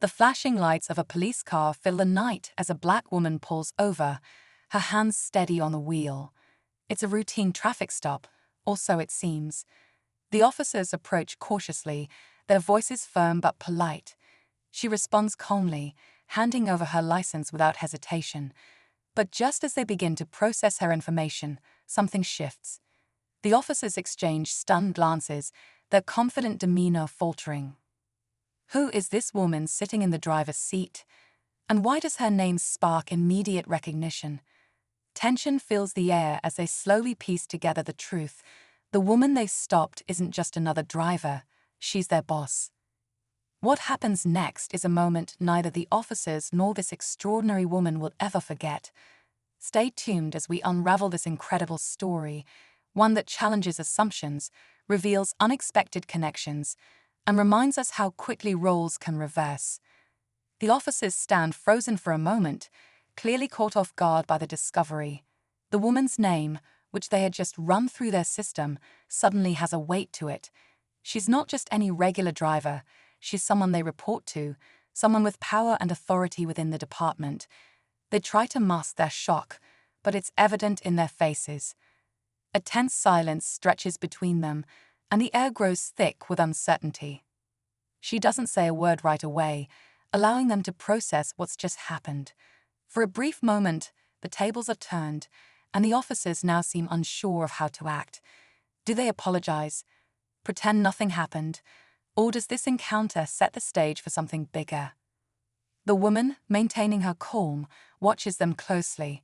The flashing lights of a police car fill the night as a black woman pulls over, her hands steady on the wheel. It's a routine traffic stop, or so it seems. The officers approach cautiously, their voices firm but polite. She responds calmly, handing over her license without hesitation. But just as they begin to process her information, something shifts. The officers exchange stunned glances, their confident demeanor faltering. Who is this woman sitting in the driver's seat? And why does her name spark immediate recognition? Tension fills the air as they slowly piece together the truth. The woman they stopped isn't just another driver, she's their boss. What happens next is a moment neither the officers nor this extraordinary woman will ever forget. Stay tuned as we unravel this incredible story, one that challenges assumptions, reveals unexpected connections, and reminds us how quickly roles can reverse. The officers stand frozen for a moment, clearly caught off guard by the discovery. The woman's name, which they had just run through their system, suddenly has a weight to it. She's not just any regular driver, she's someone they report to, someone with power and authority within the department. They try to mask their shock, but it's evident in their faces. A tense silence stretches between them, and the air grows thick with uncertainty. She doesn't say a word right away, allowing them to process what's just happened. For a brief moment, the tables are turned, and the officers now seem unsure of how to act. Do they apologize? Pretend nothing happened? Or does this encounter set the stage for something bigger? The woman, maintaining her calm, watches them closely.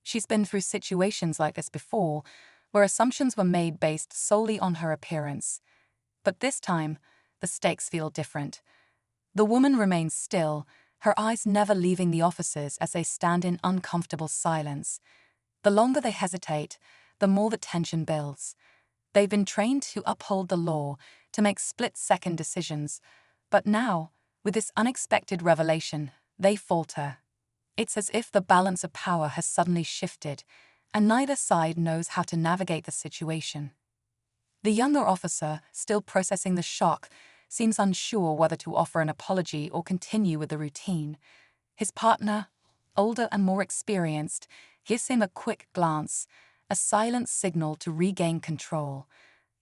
She's been through situations like this before, where assumptions were made based solely on her appearance. But this time, the stakes feel different. The woman remains still, her eyes never leaving the officers as they stand in uncomfortable silence. The longer they hesitate, the more the tension builds. They've been trained to uphold the law, to make split-second decisions, but now, with this unexpected revelation, they falter. It's as if the balance of power has suddenly shifted, and neither side knows how to navigate the situation. The younger officer, still processing the shock, seems unsure whether to offer an apology or continue with the routine. His partner, older and more experienced, gives him a quick glance, a silent signal to regain control.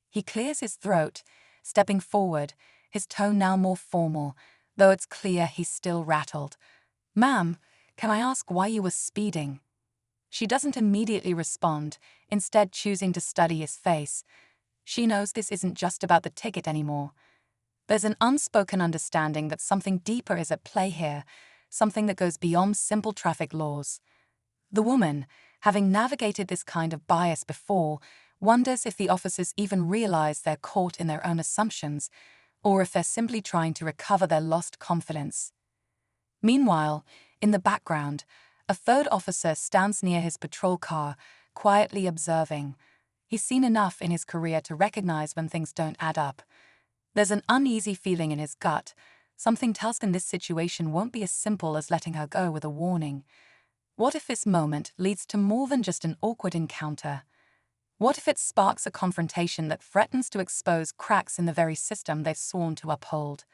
He clears his throat, stepping forward, his tone now more formal, though it's clear he's still rattled. "Ma'am, can I ask why you were speeding?" She doesn't immediately respond, instead choosing to study his face. She knows this isn't just about the ticket anymore. There's an unspoken understanding that something deeper is at play here, something that goes beyond simple traffic laws. The woman, having navigated this kind of bias before, wonders if the officers even realize they're caught in their own assumptions, or if they're simply trying to recover their lost confidence. Meanwhile, in the background, a third officer stands near his patrol car, quietly observing. He's seen enough in his career to recognize when things don't add up. There's an uneasy feeling in his gut. Something tells him this situation won't be as simple as letting her go with a warning. What if this moment leads to more than just an awkward encounter? What if it sparks a confrontation that threatens to expose cracks in the very system they've sworn to uphold?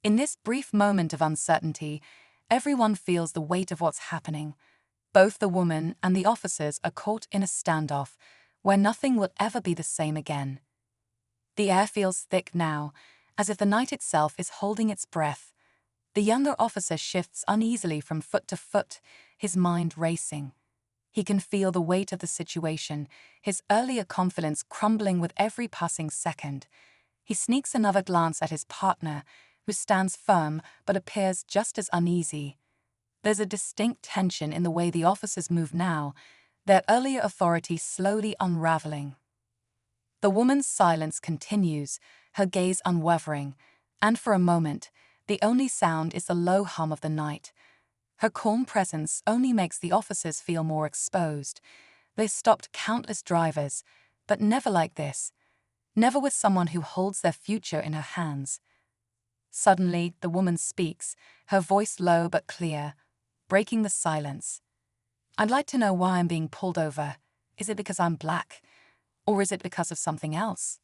In this brief moment of uncertainty, everyone feels the weight of what's happening. Both the woman and the officers are caught in a standoff, where nothing will ever be the same again. The air feels thick now, as if the night itself is holding its breath. The younger officer shifts uneasily from foot to foot, his mind racing. He can feel the weight of the situation, his earlier confidence crumbling with every passing second. He sneaks another glance at his partner, who stands firm but appears just as uneasy. There's a distinct tension in the way the officers move now, their earlier authority slowly unraveling. The woman's silence continues, her gaze unwavering, and for a moment, the only sound is the low hum of the night. Her calm presence only makes the officers feel more exposed. They stopped countless drivers, but never like this. Never with someone who holds their future in her hands. Suddenly, the woman speaks, her voice low but clear, breaking the silence. "I'd like to know why I'm being pulled over. Is it because I'm black? Or is it because of something else?"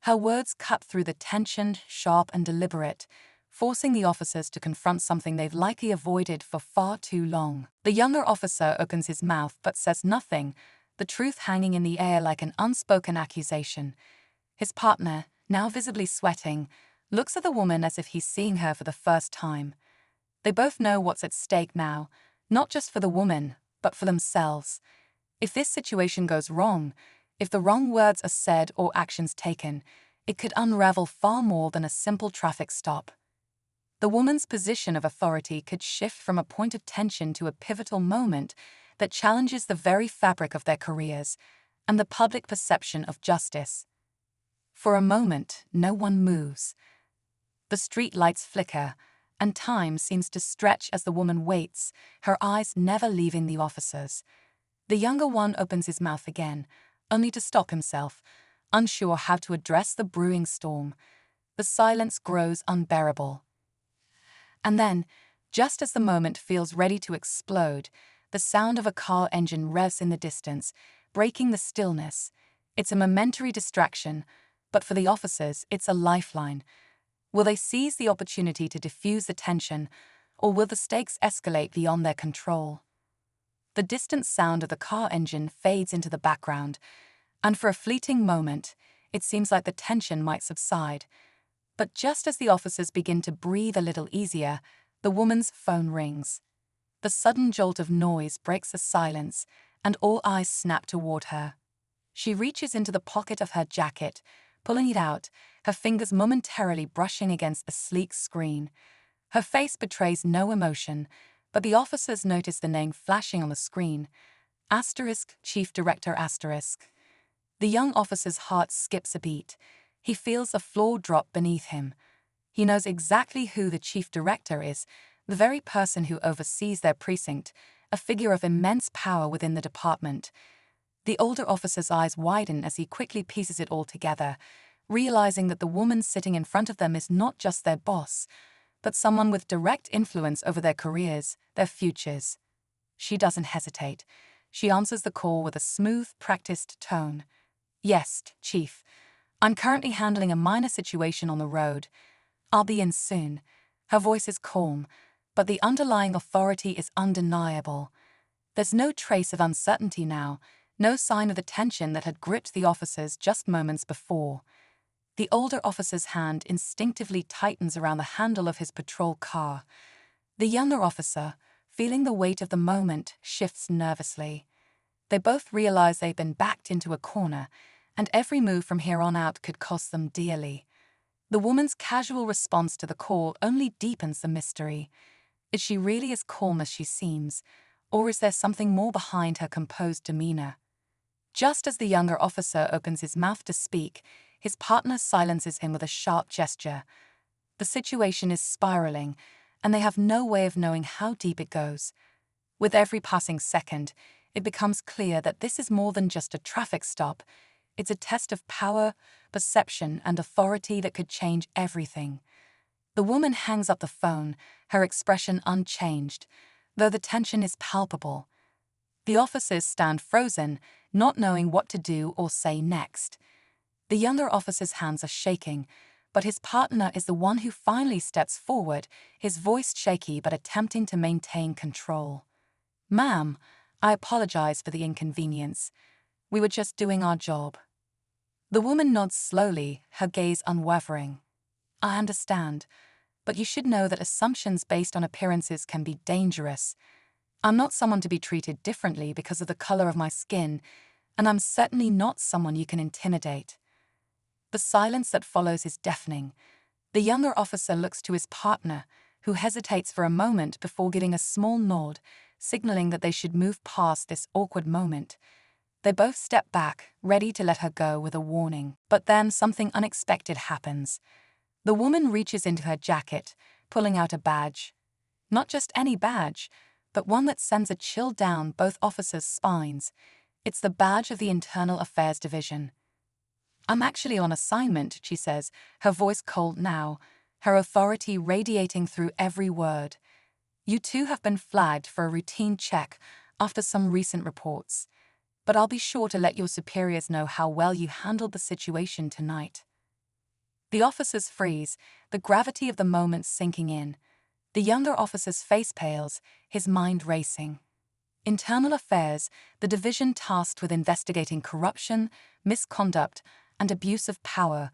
Her words cut through the tension, sharp and deliberate, forcing the officers to confront something they've likely avoided for far too long. The younger officer opens his mouth but says nothing, the truth hanging in the air like an unspoken accusation. His partner, now visibly sweating, looks at the woman as if he's seeing her for the first time. They both know what's at stake now, not just for the woman, but for themselves. If this situation goes wrong, if the wrong words are said or actions taken, it could unravel far more than a simple traffic stop. The woman's position of authority could shift from a point of tension to a pivotal moment that challenges the very fabric of their careers and the public perception of justice. For a moment, no one moves. The street lights flicker, and time seems to stretch as the woman waits, her eyes never leaving the officers. The younger one opens his mouth again, only to stop himself, unsure how to address the brewing storm. The silence grows unbearable. And then, just as the moment feels ready to explode, the sound of a car engine revs in the distance, breaking the stillness. It's a momentary distraction, but for the officers, it's a lifeline. Will they seize the opportunity to diffuse the tension, or will the stakes escalate beyond their control? The distant sound of the car engine fades into the background, and for a fleeting moment, it seems like the tension might subside. But just as the officers begin to breathe a little easier, the woman's phone rings. The sudden jolt of noise breaks the silence, and all eyes snap toward her. She reaches into the pocket of her jacket, pulling it out, her fingers momentarily brushing against the sleek screen. Her face betrays no emotion, but the officers notice the name flashing on the screen. Chief Director *. The young officer's heart skips a beat. He feels a floor drop beneath him. He knows exactly who the chief director is, the very person who oversees their precinct, a figure of immense power within the department. The older officer's eyes widen as he quickly pieces it all together, realizing that the woman sitting in front of them is not just their boss, but someone with direct influence over their careers, their futures. She doesn't hesitate. She answers the call with a smooth, practiced tone. "Yes, Chief. I'm currently handling a minor situation on the road. I'll be in soon." Her voice is calm, but the underlying authority is undeniable. There's no trace of uncertainty now, no sign of the tension that had gripped the officers just moments before. The older officer's hand instinctively tightens around the handle of his patrol car. The younger officer, feeling the weight of the moment, shifts nervously. They both realize they've been backed into a corner, and every move from here on out could cost them dearly. The woman's casual response to the call only deepens the mystery. Is she really as calm as she seems, or is there something more behind her composed demeanor? Just as the younger officer opens his mouth to speak, his partner silences him with a sharp gesture. The situation is spiraling, and they have no way of knowing how deep it goes. With every passing second, it becomes clear that this is more than just a traffic stop. It's a test of power, perception, and authority that could change everything. The woman hangs up the phone, her expression unchanged, though the tension is palpable. The officers stand frozen, not knowing what to do or say next. The younger officer's hands are shaking, but his partner is the one who finally steps forward, his voice shaky but attempting to maintain control. "Ma'am, I apologize for the inconvenience. We were just doing our job." The woman nods slowly, her gaze unwavering. "I understand, but you should know that assumptions based on appearances can be dangerous. I'm not someone to be treated differently because of the color of my skin, and I'm certainly not someone you can intimidate." The silence that follows is deafening. The younger officer looks to his partner, who hesitates for a moment before giving a small nod, signaling that they should move past this awkward moment. They both step back, ready to let her go with a warning. But then something unexpected happens. The woman reaches into her jacket, pulling out a badge. Not just any badge, but one that sends a chill down both officers' spines. It's the badge of the Internal Affairs Division. "I'm actually on assignment," she says, her voice cold now, her authority radiating through every word. "You two have been flagged for a routine check after some recent reports, but I'll be sure to let your superiors know how well you handled the situation tonight." The officers freeze, the gravity of the moment sinking in. The younger officer's face pales, his mind racing. Internal Affairs, the division tasked with investigating corruption, misconduct, and abuse of power,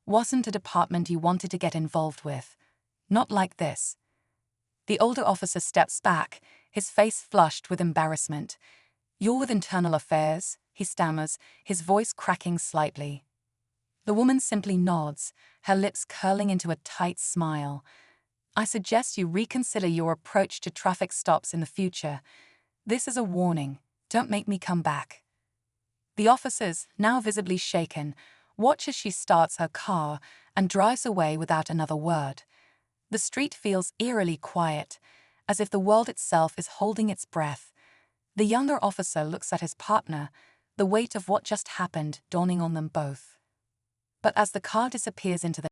wasn't a department you wanted to get involved with. Not like this. The older officer steps back, his face flushed with embarrassment. "You're with Internal Affairs," he stammers, his voice cracking slightly. The woman simply nods, her lips curling into a tight smile. "I suggest you reconsider your approach to traffic stops in the future. This is a warning. Don't make me come back." The officers, now visibly shaken, watch as she starts her car and drives away without another word. The street feels eerily quiet, as if the world itself is holding its breath. The younger officer looks at his partner, the weight of what just happened dawning on them both. But as the car disappears into the